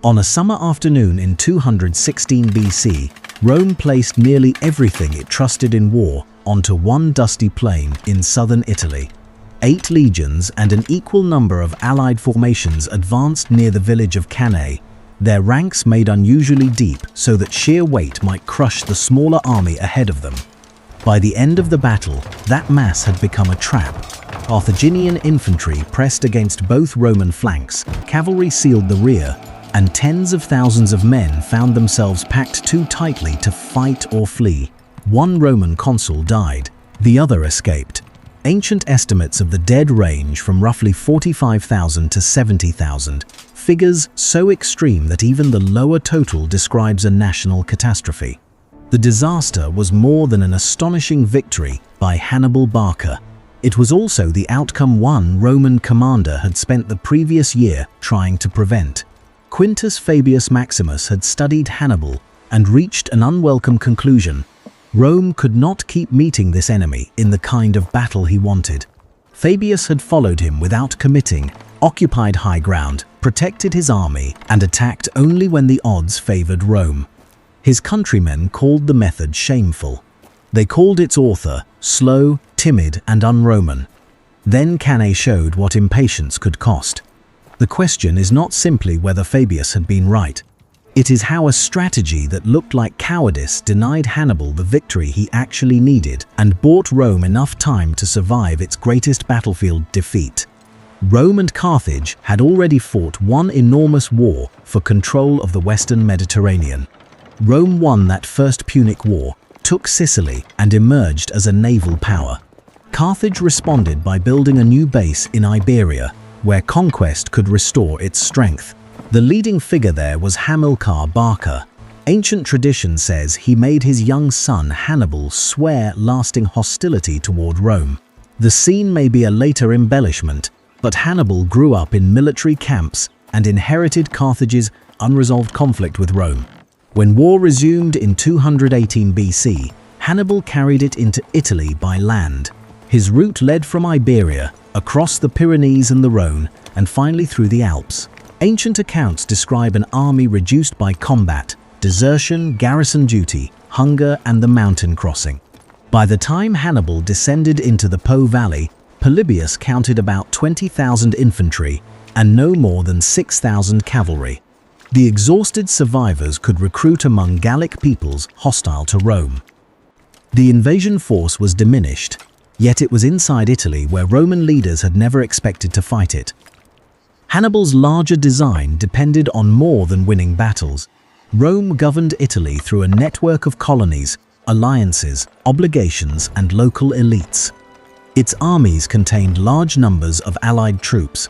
On a summer afternoon in 216 BC, Rome placed nearly everything it trusted in war onto one dusty plain in southern Italy. 8 legions and an equal number of allied formations advanced near the village of Cannae, their ranks made unusually deep so that sheer weight might crush the smaller army ahead of them. By the end of the battle, that mass had become a trap. Carthaginian infantry pressed against both Roman flanks, cavalry sealed the rear, and tens of thousands of men found themselves packed too tightly to fight or flee. One Roman consul died, the other escaped. Ancient estimates of the dead range from roughly 45,000 to 70,000, figures so extreme that even the lower total describes a national catastrophe. The disaster was more than an astonishing victory by Hannibal Barca. It was also the outcome one Roman commander had spent the previous year trying to prevent. Quintus Fabius Maximus had studied Hannibal and reached an unwelcome conclusion. Rome could not keep meeting this enemy in the kind of battle he wanted. Fabius had followed him without committing, occupied high ground, protected his army, and attacked only when the odds favored Rome. His countrymen called the method shameful. They called its author slow, timid, and un-Roman. Then Cannae showed what impatience could cost. The question is not simply whether Fabius had been right. It is how a strategy that looked like cowardice denied Hannibal the victory he actually needed and bought Rome enough time to survive its greatest battlefield defeat. Rome and Carthage had already fought one enormous war for control of the western Mediterranean. Rome won that first Punic War, took Sicily, and emerged as a naval power. Carthage responded by building a new base in Iberia, where conquest could restore its strength. The leading figure there was Hamilcar Barca. Ancient tradition says he made his young son Hannibal swear lasting hostility toward Rome. The scene may be a later embellishment, but Hannibal grew up in military camps and inherited Carthage's unresolved conflict with Rome. When war resumed in 218 BC, Hannibal carried it into Italy by land. His route led from Iberia, across the Pyrenees and the Rhone, and finally through the Alps. Ancient accounts describe an army reduced by combat, desertion, garrison duty, hunger, and the mountain crossing. By the time Hannibal descended into the Po Valley, Polybius counted about 20,000 infantry and no more than 6,000 cavalry. The exhausted survivors could recruit among Gallic peoples hostile to Rome. The invasion force was diminished, yet it was inside Italy where Roman leaders had never expected to fight it. Hannibal's larger design depended on more than winning battles. Rome governed Italy through a network of colonies, alliances, obligations, and local elites. Its armies contained large numbers of allied troops.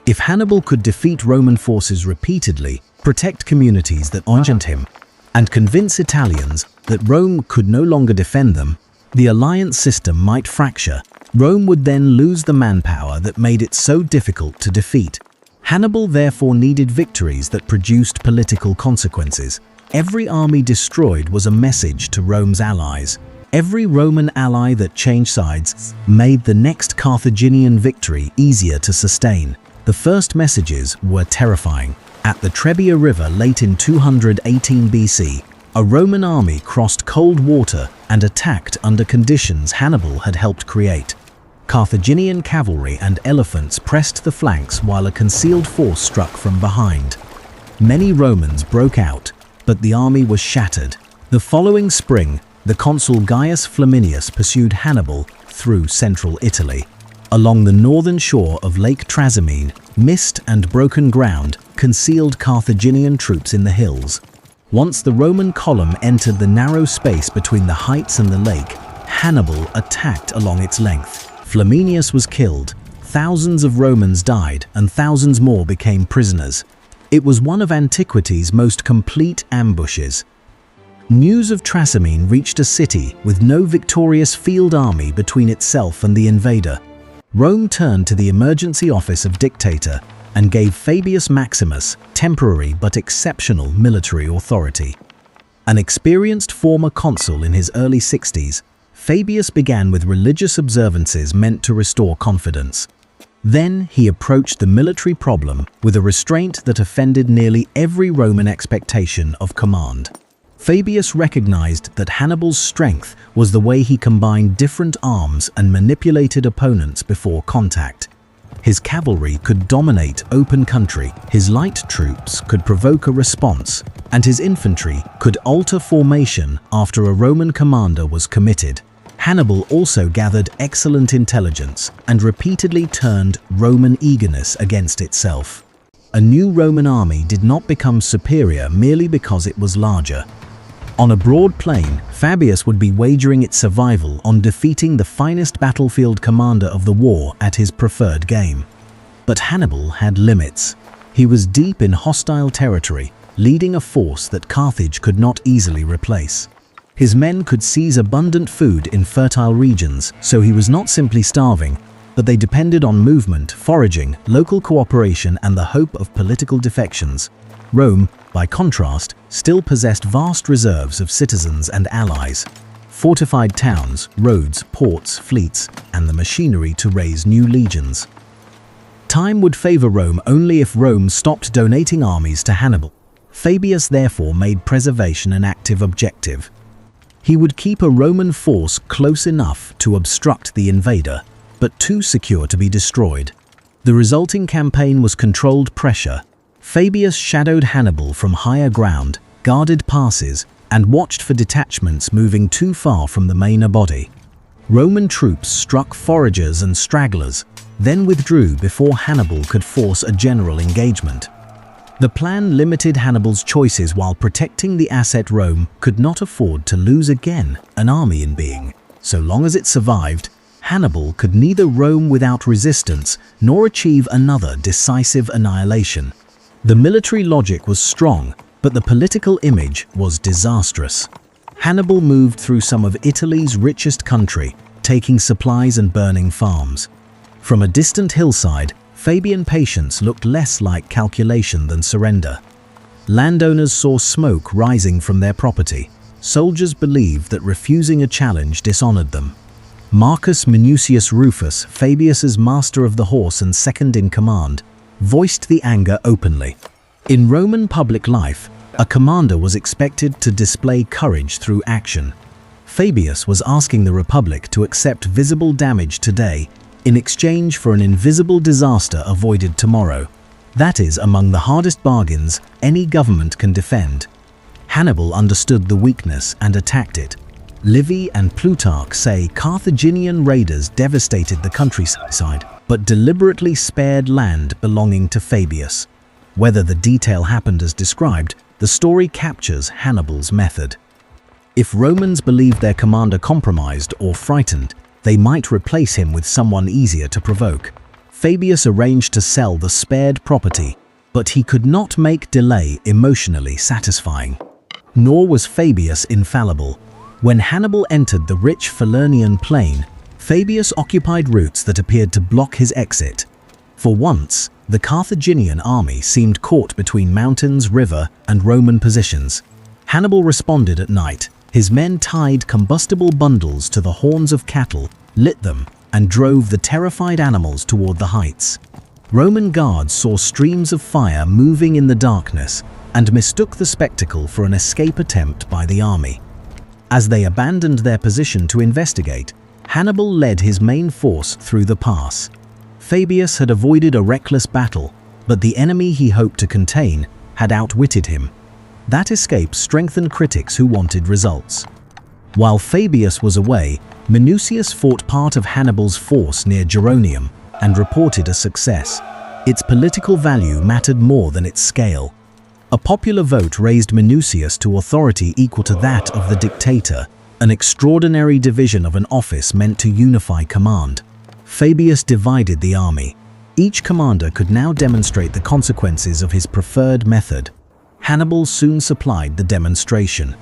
If Hannibal could defeat Roman forces repeatedly, protect communities that honored him, and convince Italians that Rome could no longer defend them, the alliance system might fracture. Rome would then lose the manpower that made it so difficult to defeat. Hannibal therefore needed victories that produced political consequences. Every army destroyed was a message to Rome's allies. Every Roman ally that changed sides made the next Carthaginian victory easier to sustain. The first messages were terrifying. At the Trebia River late in 218 BC, a Roman army crossed cold water and attacked under conditions Hannibal had helped create. Carthaginian cavalry and elephants pressed the flanks while a concealed force struck from behind. Many Romans broke out, but the army was shattered. The following spring, the consul Gaius Flaminius pursued Hannibal through central Italy. Along the northern shore of Lake Trasimene, mist and broken ground concealed Carthaginian troops in the hills. Once the Roman column entered the narrow space between the heights and the lake, Hannibal attacked along its length. Flaminius was killed, thousands of Romans died, and thousands more became prisoners. It was one of antiquity's most complete ambushes. News of Trasimene reached a city with no victorious field army between itself and the invader. Rome turned to the emergency office of dictator and gave Fabius Maximus temporary but exceptional military authority. An experienced former consul in his early 60s, Fabius began with religious observances meant to restore confidence. Then he approached the military problem with a restraint that offended nearly every Roman expectation of command. Fabius recognized that Hannibal's strength was the way he combined different arms and manipulated opponents before contact. His cavalry could dominate open country, his light troops could provoke a response, and his infantry could alter formation after a Roman commander was committed. Hannibal also gathered excellent intelligence and repeatedly turned Roman eagerness against itself. A new Roman army did not become superior merely because it was larger. On a broad plain, Fabius would be wagering its survival on defeating the finest battlefield commander of the war at his preferred game. But Hannibal had limits. He was deep in hostile territory, leading a force that Carthage could not easily replace. His men could seize abundant food in fertile regions, so he was not simply starving, but they depended on movement, foraging, local cooperation, and the hope of political defections. Rome, by contrast, still possessed vast reserves of citizens and allies, fortified towns, roads, ports, fleets, and the machinery to raise new legions. Time would favor Rome only if Rome stopped donating armies to Hannibal. Fabius therefore made preservation an active objective. He would keep a Roman force close enough to obstruct the invader, but too secure to be destroyed. The resulting campaign was controlled pressure. Fabius shadowed Hannibal from higher ground, guarded passes, and watched for detachments moving too far from the main body. Roman troops struck foragers and stragglers, then withdrew before Hannibal could force a general engagement. The plan limited Hannibal's choices while protecting the asset Rome could not afford to lose again, an army in being. So long as it survived, Hannibal could neither roam without resistance nor achieve another decisive annihilation. The military logic was strong, but the political image was disastrous. Hannibal moved through some of Italy's richest country, taking supplies and burning farms. From a distant hillside, Fabian patience looked less like calculation than surrender. Landowners saw smoke rising from their property. Soldiers believed that refusing a challenge dishonored them. Marcus Minucius Rufus, Fabius's master of the horse and second in command, voiced the anger openly. In Roman public life, a commander was expected to display courage through action. Fabius was asking the Republic to accept visible damage today in exchange for an invisible disaster avoided tomorrow. That is among the hardest bargains any government can defend. Hannibal understood the weakness and attacked it. Livy and Plutarch say Carthaginian raiders devastated the countryside, but deliberately spared land belonging to Fabius. Whether the detail happened as described, the story captures Hannibal's method. If Romans believed their commander compromised or frightened, they might replace him with someone easier to provoke. Fabius arranged to sell the spared property, but he could not make delay emotionally satisfying. Nor was Fabius infallible. When Hannibal entered the rich Falernian plain, Fabius occupied routes that appeared to block his exit. For once, the Carthaginian army seemed caught between mountains, river, and Roman positions. Hannibal responded at night. His men tied combustible bundles to the horns of cattle, lit them, and drove the terrified animals toward the heights. Roman guards saw streams of fire moving in the darkness and mistook the spectacle for an escape attempt by the army. As they abandoned their position to investigate, Hannibal led his main force through the pass. Fabius had avoided a reckless battle, but the enemy he hoped to contain had outwitted him. That escape strengthened critics who wanted results. While Fabius was away, Minucius fought part of Hannibal's force near Geronium and reported a success. Its political value mattered more than its scale. A popular vote raised Minucius to authority equal to that of the dictator, an extraordinary division of an office meant to unify command. Fabius divided the army. Each commander could now demonstrate the consequences of his preferred method. Hannibal soon supplied the demonstration.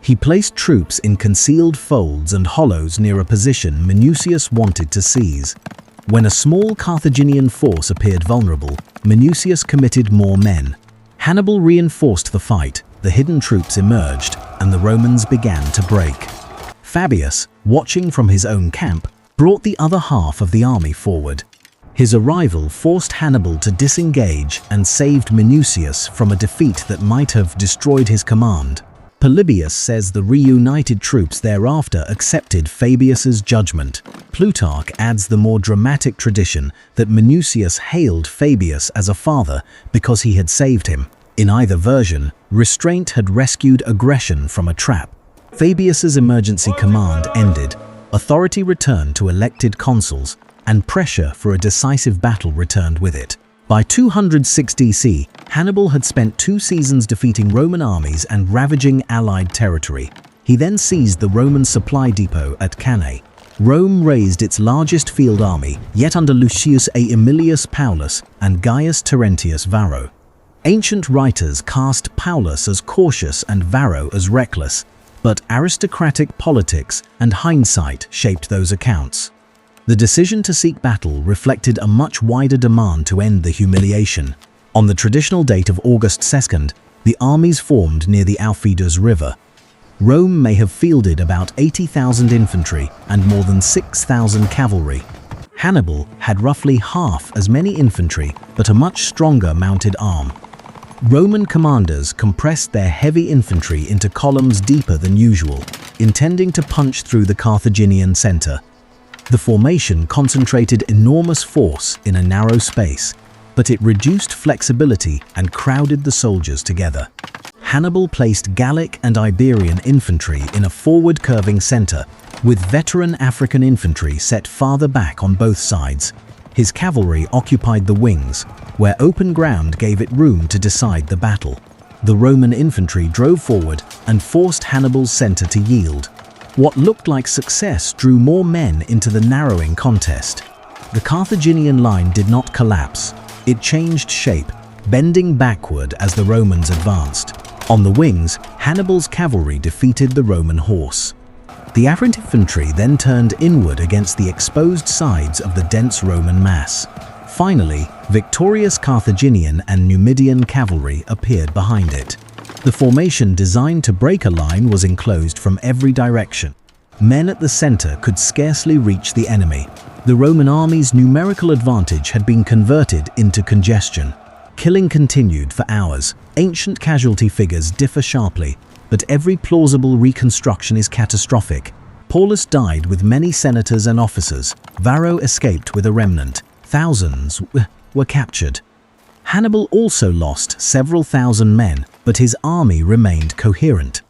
He placed troops in concealed folds and hollows near a position Minucius wanted to seize. When a small Carthaginian force appeared vulnerable, Minucius committed more men. Hannibal reinforced the fight, the hidden troops emerged, and the Romans began to break. Fabius, watching from his own camp, brought the other half of the army forward. His arrival forced Hannibal to disengage and saved Minucius from a defeat that might have destroyed his command. Polybius says the reunited troops thereafter accepted Fabius's judgment. Plutarch adds the more dramatic tradition that Minucius hailed Fabius as a father because he had saved him. In either version, restraint had rescued aggression from a trap. Fabius's emergency command ended, authority returned to elected consuls, and pressure for a decisive battle returned with it. By 260 CE, Hannibal had spent 2 seasons defeating Roman armies and ravaging allied territory. He then seized the Roman supply depot at Cannae. Rome raised its largest field army, yet under Lucius Aemilius Paulus and Gaius Terentius Varro. Ancient writers cast Paulus as cautious and Varro as reckless, but aristocratic politics and hindsight shaped those accounts. The decision to seek battle reflected a much wider demand to end the humiliation. On the traditional date of August 2nd, the armies formed near the Aufidus River. Rome may have fielded about 80,000 infantry and more than 6,000 cavalry. Hannibal had roughly half as many infantry but a much stronger mounted arm. Roman commanders compressed their heavy infantry into columns deeper than usual, intending to punch through the Carthaginian center. The formation concentrated enormous force in a narrow space, but it reduced flexibility and crowded the soldiers together. Hannibal placed Gallic and Iberian infantry in a forward curving center, with veteran African infantry set farther back on both sides. His cavalry occupied the wings, where open ground gave it room to decide the battle. The Roman infantry drove forward and forced Hannibal's center to yield. What looked like success drew more men into the narrowing contest. The Carthaginian line did not collapse. It changed shape, bending backward as the Romans advanced. On the wings, Hannibal's cavalry defeated the Roman horse. The African infantry then turned inward against the exposed sides of the dense Roman mass. Finally, victorious Carthaginian and Numidian cavalry appeared behind it. The formation designed to break a line was enclosed from every direction. Men at the center could scarcely reach the enemy. The Roman army's numerical advantage had been converted into congestion. Killing continued for hours. Ancient casualty figures differ sharply, but every plausible reconstruction is catastrophic. Paulus died with many senators and officers. Varro escaped with a remnant. Thousands were captured. Hannibal also lost several thousand men, but his army remained coherent.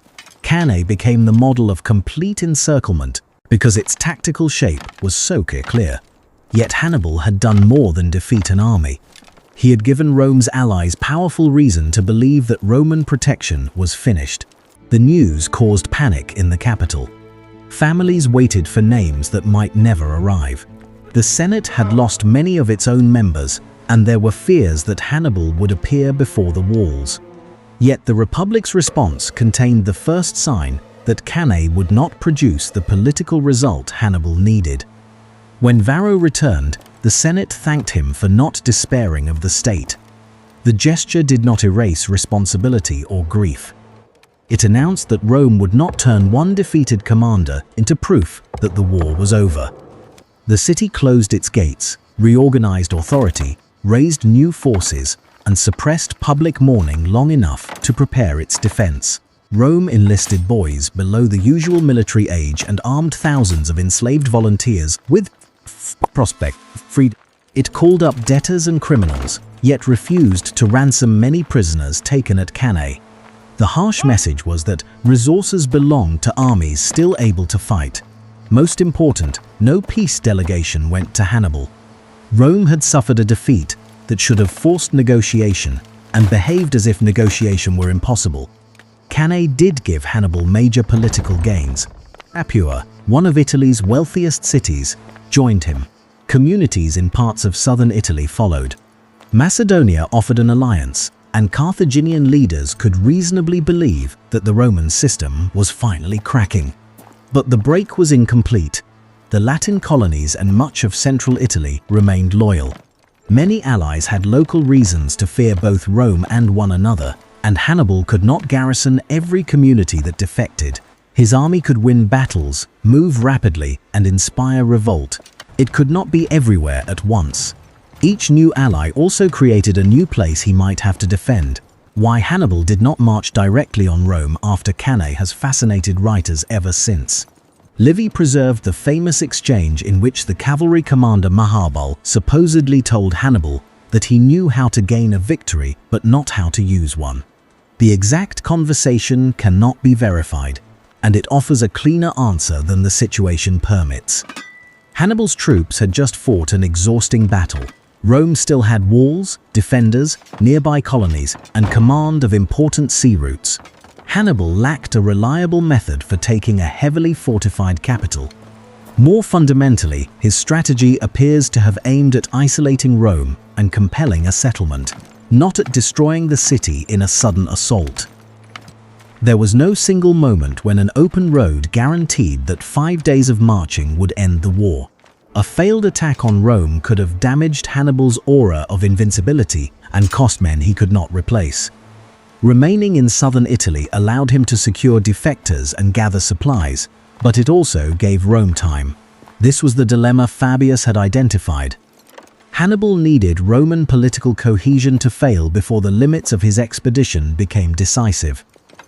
Cannae became the model of complete encirclement because its tactical shape was so clear. Yet Hannibal had done more than defeat an army. He had given Rome's allies powerful reason to believe that Roman protection was finished. The news caused panic in the capital. Families waited for names that might never arrive. The Senate had lost many of its own members, and there were fears that Hannibal would appear before the walls. Yet the Republic's response contained the first sign that Cannae would not produce the political result Hannibal needed. When Varro returned, the Senate thanked him for not despairing of the state. The gesture did not erase responsibility or grief. It announced that Rome would not turn one defeated commander into proof that the war was over. The city closed its gates, reorganized authority, raised new forces, and suppressed public mourning long enough to prepare its defense. Rome enlisted boys below the usual military age and armed thousands of enslaved volunteers with prospect freedom. It called up debtors and criminals, yet refused to ransom many prisoners taken at Cannae. The harsh message was that resources belonged to armies still able to fight. Most important, no peace delegation went to Hannibal. Rome had suffered a defeat that should have forced negotiation and behaved as if negotiation were impossible. Cannae did give Hannibal major political gains. Capua, one of Italy's wealthiest cities, joined him. Communities in parts of southern Italy followed. Macedonia offered an alliance, and Carthaginian leaders could reasonably believe that the Roman system was finally cracking. But the break was incomplete. The Latin colonies and much of central Italy remained loyal. Many allies had local reasons to fear both Rome and one another, and Hannibal could not garrison every community that defected. His army could win battles, move rapidly, and inspire revolt. It could not be everywhere at once. Each new ally also created a new place he might have to defend. Why Hannibal did not march directly on Rome after Cannae has fascinated writers ever since. Livy preserved the famous exchange in which the cavalry commander Hannibal supposedly told Hannibal that he knew how to gain a victory but not how to use one. The exact conversation cannot be verified, and it offers a cleaner answer than the situation permits. Hannibal's troops had just fought an exhausting battle. Rome still had walls, defenders, nearby colonies, and command of important sea routes. Hannibal lacked a reliable method for taking a heavily fortified capital. More fundamentally, his strategy appears to have aimed at isolating Rome and compelling a settlement, not at destroying the city in a sudden assault. There was no single moment when an open road guaranteed that 5 days of marching would end the war. A failed attack on Rome could have damaged Hannibal's aura of invincibility and cost men he could not replace. Remaining in southern Italy allowed him to secure defectors and gather supplies, but it also gave Rome time. This was the dilemma Fabius had identified. Hannibal needed Roman political cohesion to fail before the limits of his expedition became decisive.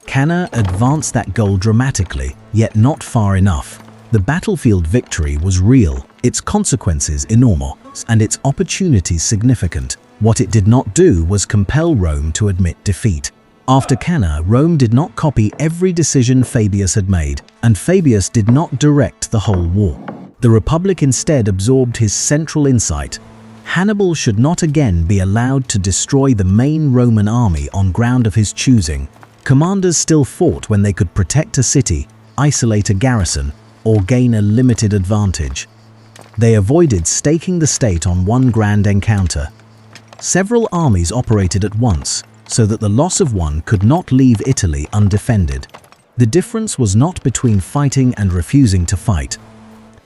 Cannae advanced that goal dramatically, yet not far enough. The battlefield victory was real, its consequences enormous, and its opportunities significant. What it did not do was compel Rome to admit defeat. After Cannae, Rome did not copy every decision Fabius had made, and Fabius did not direct the whole war. The Republic instead absorbed his central insight. Hannibal should not again be allowed to destroy the main Roman army on ground of his choosing. Commanders still fought when they could protect a city, isolate a garrison, or gain a limited advantage. They avoided staking the state on one grand encounter. Several armies operated at once, so that the loss of one could not leave Italy undefended. The difference was not between fighting and refusing to fight.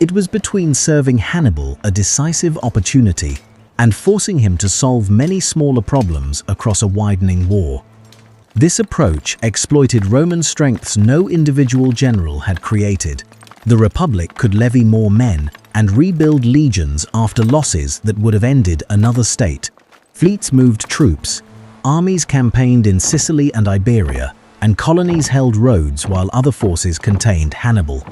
It was between serving Hannibal a decisive opportunity and forcing him to solve many smaller problems across a widening war. This approach exploited Roman strengths no individual general had created. The Republic could levy more men and rebuild legions after losses that would have ended another state. Fleets moved troops, armies campaigned in Sicily and Iberia, and colonies held roads while other forces contained Hannibal.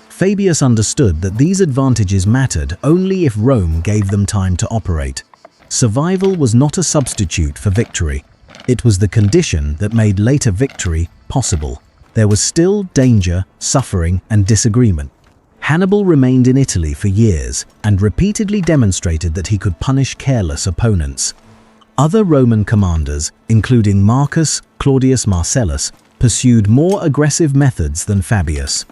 Fabius understood that these advantages mattered only if Rome gave them time to operate. Survival was not a substitute for victory. It was the condition that made later victory possible. There was still danger, suffering, and disagreement. Hannibal remained in Italy for years and repeatedly demonstrated that he could punish careless opponents. Other Roman commanders, including Marcus Claudius Marcellus, pursued more aggressive methods than Fabius.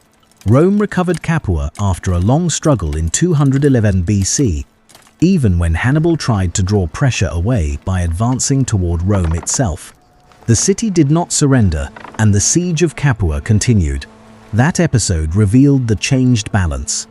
Rome recovered Capua after a long struggle in 211 BC, even when Hannibal tried to draw pressure away by advancing toward Rome itself. The city did not surrender, and the siege of Capua continued. That episode revealed the changed balance.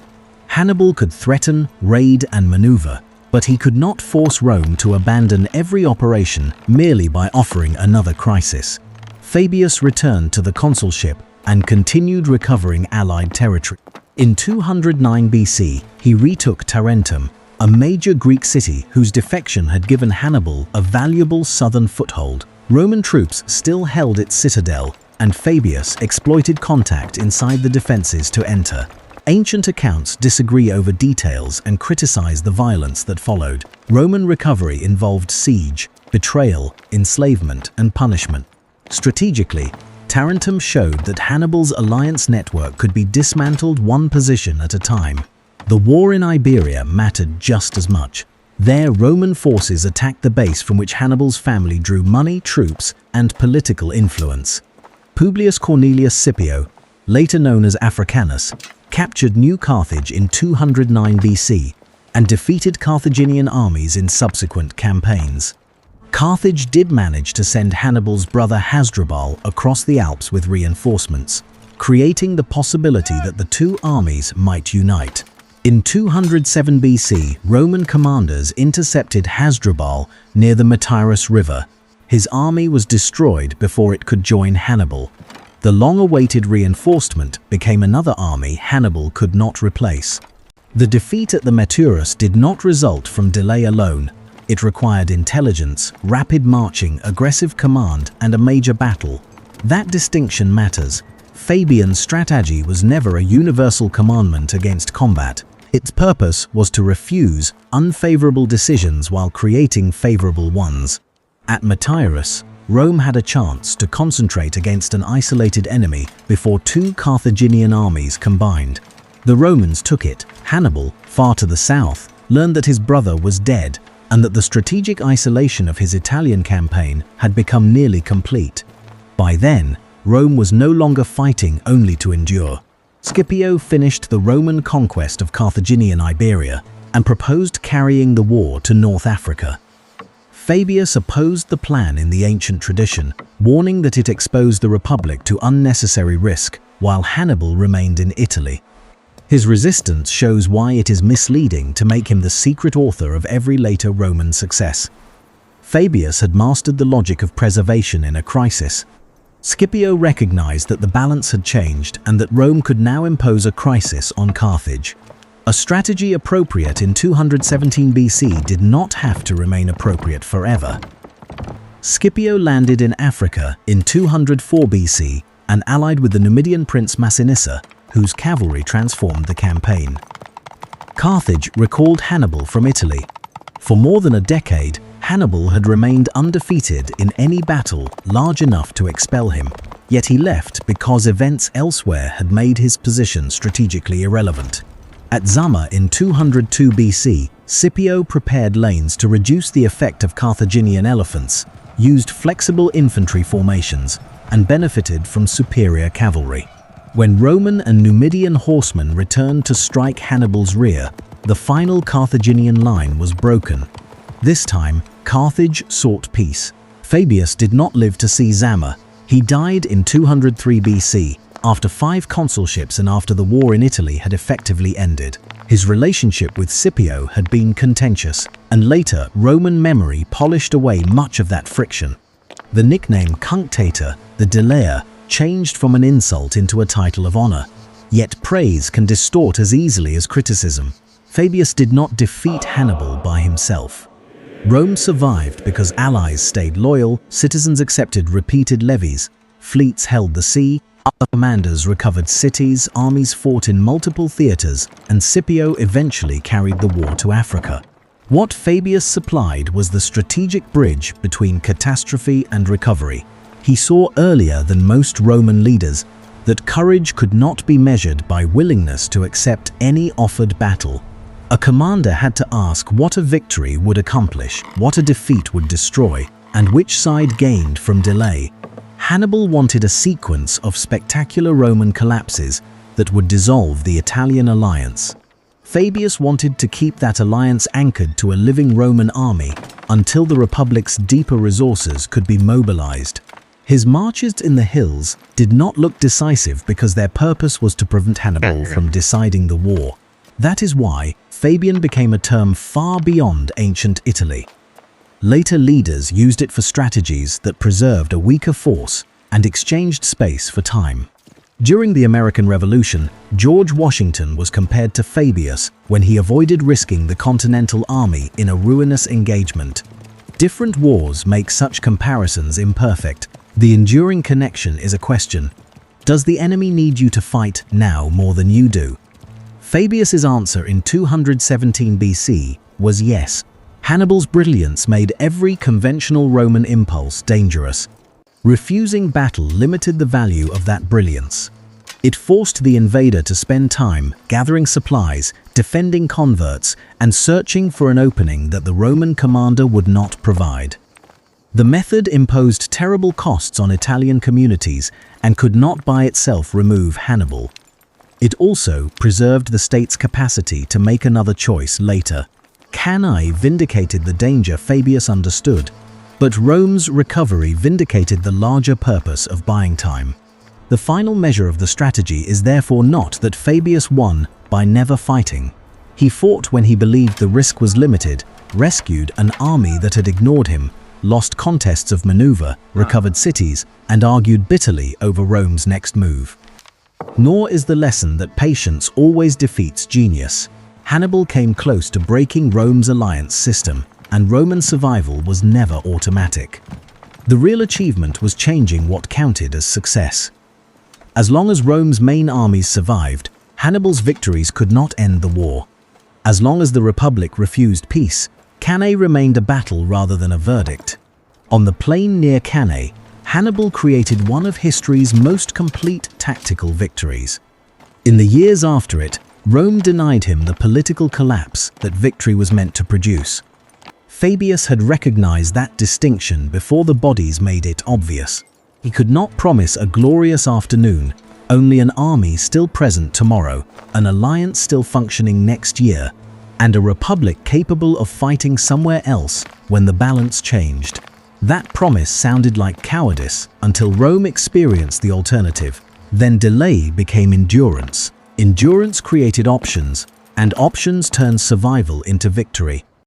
Hannibal could threaten, raid, and maneuver, but he could not force Rome to abandon every operation merely by offering another crisis. Fabius returned to the consulship and continued recovering allied territory. In 209 BC, he retook Tarentum, a major Greek city whose defection had given Hannibal a valuable southern foothold. Roman troops still held its citadel, and Fabius exploited contact inside the defenses to enter. Ancient accounts disagree over details and criticize the violence that followed. Roman recovery involved siege, betrayal, enslavement, and punishment. Strategically, Tarentum showed that Hannibal's alliance network could be dismantled one position at a time. The war in Iberia mattered just as much. There, Roman forces attacked the base from which Hannibal's family drew money, troops, and political influence. Publius Cornelius Scipio, later known as Africanus, captured New Carthage in 209 BC and defeated Carthaginian armies in subsequent campaigns. Carthage did manage to send Hannibal's brother Hasdrubal across the Alps with reinforcements, creating the possibility that the two armies might unite. In 207 BC, Roman commanders intercepted Hasdrubal near the Metaurus River. His army was destroyed before it could join Hannibal. The long-awaited reinforcement became another army Hannibal could not replace. The defeat at the Metaurus did not result from delay alone. It required intelligence, rapid marching, aggressive command, and a major battle. That distinction matters. Fabian's strategy was never a universal commandment against combat. Its purpose was to refuse unfavorable decisions while creating favorable ones. At Metaurus, Rome had a chance to concentrate against an isolated enemy before two Carthaginian armies combined. The Romans took it. Hannibal, far to the south, learned that his brother was dead and that the strategic isolation of his Italian campaign had become nearly complete. By then, Rome was no longer fighting only to endure. Scipio finished the Roman conquest of Carthaginian Iberia and proposed carrying the war to North Africa. Fabius opposed the plan in the ancient tradition, warning that it exposed the Republic to unnecessary risk, while Hannibal remained in Italy. His resistance shows why it is misleading to make him the secret author of every later Roman success. Fabius had mastered the logic of preservation in a crisis. Scipio recognized that the balance had changed and that Rome could now impose a crisis on Carthage. A strategy appropriate in 217 BC did not have to remain appropriate forever. Scipio landed in Africa in 204 BC and allied with the Numidian prince Massinissa, whose cavalry transformed the campaign. Carthage recalled Hannibal from Italy. For more than a decade, Hannibal had remained undefeated in any battle large enough to expel him, yet he left because events elsewhere had made his position strategically irrelevant. At Zama in 202 BC, Scipio prepared lanes to reduce the effect of Carthaginian elephants, used flexible infantry formations, and benefited from superior cavalry. When Roman and Numidian horsemen returned to strike Hannibal's rear, the final Carthaginian line was broken. This time, Carthage sought peace. Fabius did not live to see Zama. He died in 203 BC, after 5 consulships and after the war in Italy had effectively ended. His relationship with Scipio had been contentious, and later Roman memory polished away much of that friction. The nickname Cunctator, the delayer, changed from an insult into a title of honor. Yet praise can distort as easily as criticism. Fabius did not defeat Hannibal by himself. Rome survived because allies stayed loyal, citizens accepted repeated levies, fleets held the sea, other commanders recovered cities, armies fought in multiple theaters, and Scipio eventually carried the war to Africa. What Fabius supplied was the strategic bridge between catastrophe and recovery. He saw earlier than most Roman leaders that courage could not be measured by willingness to accept any offered battle. A commander had to ask what a victory would accomplish, what a defeat would destroy, and which side gained from delay. Hannibal wanted a sequence of spectacular Roman collapses that would dissolve the Italian alliance. Fabius wanted to keep that alliance anchored to a living Roman army until the Republic's deeper resources could be mobilized. His marches in the hills did not look decisive because their purpose was to prevent Hannibal from deciding the war. That is why Fabian became a term far beyond ancient Italy. Later leaders used it for strategies that preserved a weaker force and exchanged space for time. During the American Revolution, George Washington was compared to Fabius when he avoided risking the Continental Army in a ruinous engagement. Different wars make such comparisons imperfect. The enduring connection is a question. Does the enemy need you to fight now more than you do? Fabius's answer in 217 BC was yes. Hannibal's brilliance made every conventional Roman impulse dangerous. Refusing battle limited the value of that brilliance. It forced the invader to spend time gathering supplies, defending converts, and searching for an opening that the Roman commander would not provide. The method imposed terrible costs on Italian communities and could not by itself remove Hannibal. It also preserved the state's capacity to make another choice later. Cannae vindicated the danger Fabius understood, but Rome's recovery vindicated the larger purpose of buying time. The final measure of the strategy is therefore not that Fabius won by never fighting. He fought when he believed the risk was limited, rescued an army that had ignored him, lost contests of maneuver, recovered cities, and argued bitterly over Rome's next move. Nor is the lesson that patience always defeats genius. Hannibal came close to breaking Rome's alliance system. and Roman survival was never automatic. The real achievement was changing what counted as success. As long as Rome's main armies survived, Hannibal's victories could not end the war. As long as the Republic refused peace, Cannae remained a battle rather than a verdict. On the plain near Cannae, Hannibal created one of history's most complete tactical victories. In the years after it, Rome denied him the political collapse that victory was meant to produce. Fabius had recognized that distinction before the bodies made it obvious. He could not promise a glorious afternoon, only an army still present tomorrow, an alliance still functioning next year, and a republic capable of fighting somewhere else when the balance changed. That promise sounded like cowardice until Rome experienced the alternative. Then delay became endurance. Endurance created options, and options turned survival into victory.